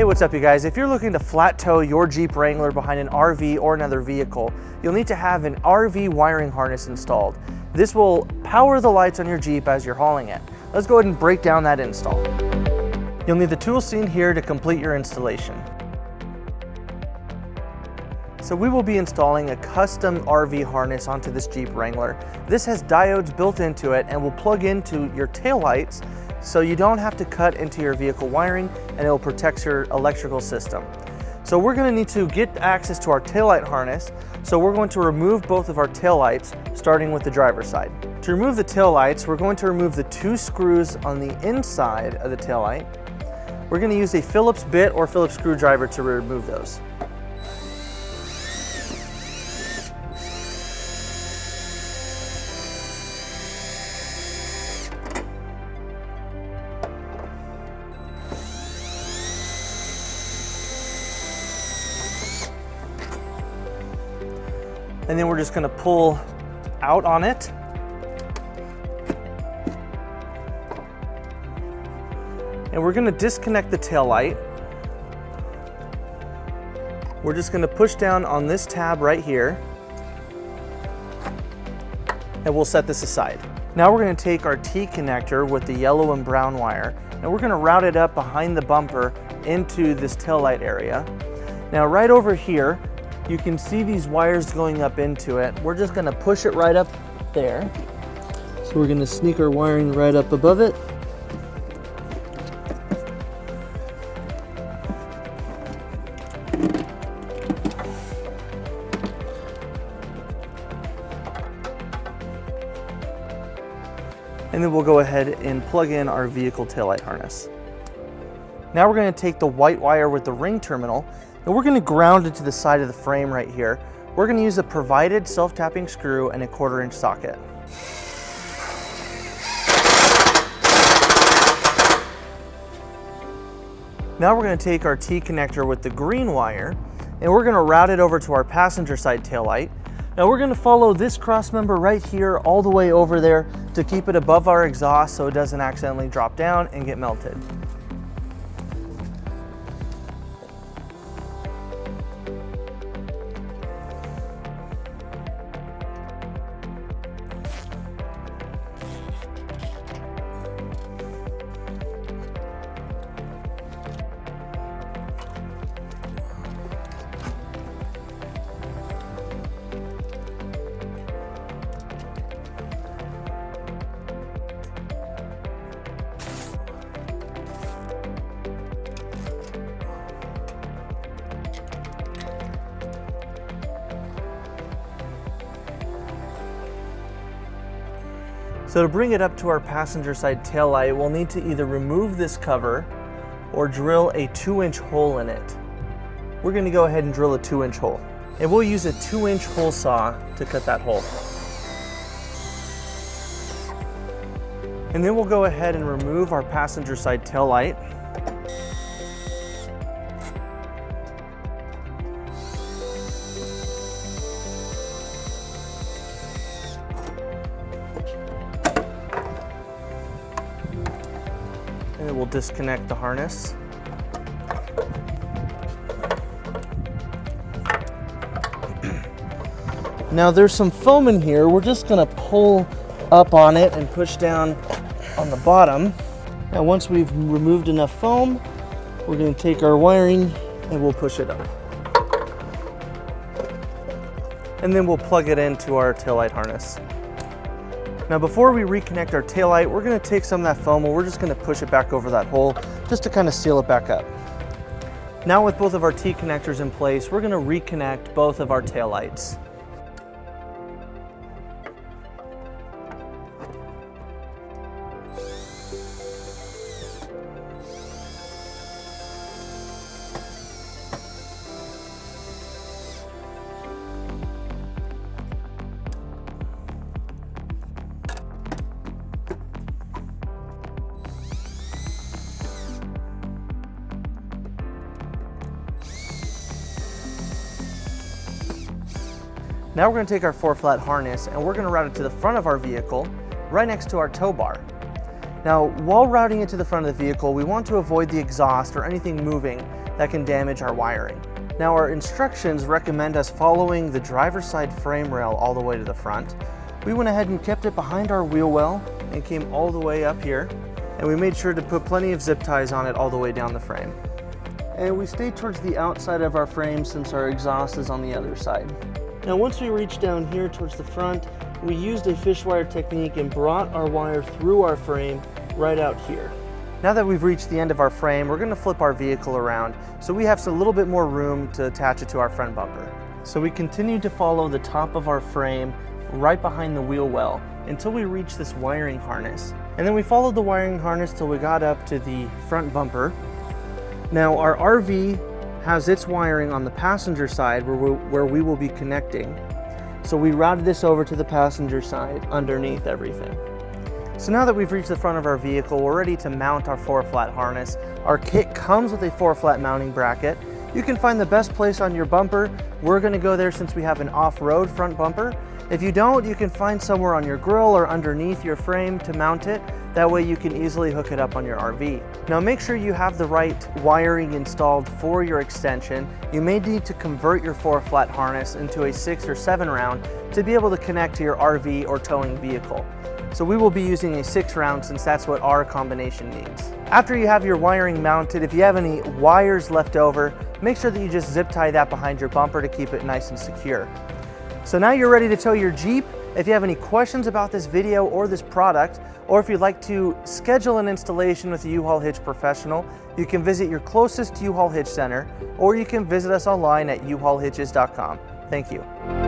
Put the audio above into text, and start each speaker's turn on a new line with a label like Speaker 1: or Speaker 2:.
Speaker 1: Hey, what's up you guys? If you're looking to flat tow your Jeep Wrangler behind an RV or another vehicle, you'll need to have an RV wiring harness installed. This will power the lights on your Jeep as you're hauling it. Let's go ahead and break down that install. You'll need the tools seen here to complete your installation. So we will be installing a custom RV harness onto this Jeep Wrangler. This has diodes built into it and will plug into your taillights so you don't have to cut into your vehicle wiring, and it will protect your electrical system. So we're going to need to get access to our taillight harness, so we're going to remove both of our taillights, starting with the driver's side. To remove the taillights, we're going to remove the 2 screws on the inside of the taillight. We're going to use a Phillips bit or Phillips screwdriver to remove those. And then we're just going to pull out on it. And we're going to disconnect the taillight. We're just going to push down on this tab right here, and we'll set this aside. Now we're going to take our T connector with the yellow and brown wire, and we're going to route it up behind the bumper into this taillight area. Now right over here, you can see these wires going up into it. We're just going to push it right up there. So we're going to sneak our wiring right up above it. And then we'll go ahead and plug in our vehicle taillight harness. Now we're going to take the white wire with the ring terminal, and we're going to ground it to the side of the frame right here. We're going to use a provided self-tapping screw and a 1/4 inch socket. Now we're going to take our T connector with the green wire, and we're going to route it over to our passenger side taillight. Now we're going to follow this cross member right here all the way over there to keep it above our exhaust so it doesn't accidentally drop down and get melted. So to bring it up to our passenger side taillight, we'll need to either remove this cover or drill a 2-inch hole in it. We're going to go ahead and drill a 2-inch hole. And we'll use a 2-inch hole saw to cut that hole. And then we'll go ahead and remove our passenger side taillight. And then we'll disconnect the harness. Now there's some foam in here. We're just gonna pull up on it and push down on the bottom. Now once we've removed enough foam, we're gonna take our wiring and we'll push it up. And then we'll plug it into our taillight harness. Now before we reconnect our taillight, we're going to take some of that foam and we're just going to push it back over that hole just to kind of seal it back up. Now with both of our T connectors in place, we're going to reconnect both of our taillights. Now we're going to take our 4-flat harness and we're going to route it to the front of our vehicle, right next to our tow bar. Now, while routing it to the front of the vehicle, we want to avoid the exhaust or anything moving that can damage our wiring. Now, our instructions recommend us following the driver's side frame rail all the way to the front. We went ahead and kept it behind our wheel well and came all the way up here. And we made sure to put plenty of zip ties on it all the way down the frame. And we stayed towards the outside of our frame since our exhaust is on the other side. Now, once we reached down here towards the front, we used a fish wire technique and brought our wire through our frame right out here. Now that we've reached the end of our frame, we're going to flip our vehicle around so we have a little bit more room to attach it to our front bumper. So we continued to follow the top of our frame right behind the wheel well until we reached this wiring harness. And then we followed the wiring harness till we got up to the front bumper. Now, our RV has its wiring on the passenger side where we will be connecting. So we routed this over to the passenger side underneath everything. So now that we've reached the front of our vehicle, we're ready to mount our 4-flat harness. Our kit comes with a 4-flat mounting bracket. You can find the best place on your bumper. We're going to go there since we have an off-road front bumper. If you don't, you can find somewhere on your grill or underneath your frame to mount it. That way you can easily hook it up on your RV. Now, make sure you have the right wiring installed for your extension. You may need to convert your 4-flat harness into a 6 or 7 round to be able to connect to your RV or towing vehicle. So we will be using a 6 round since that's what our combination needs. After you have your wiring mounted, if you have any wires left over, make sure that you just zip tie that behind your bumper to keep it nice and secure. So now you're ready to tow your Jeep. If you have any questions about this video or this product, or if you'd like to schedule an installation with a U-Haul Hitch professional, you can visit your closest U-Haul Hitch center, or you can visit us online at uhaulhitches.com. Thank you.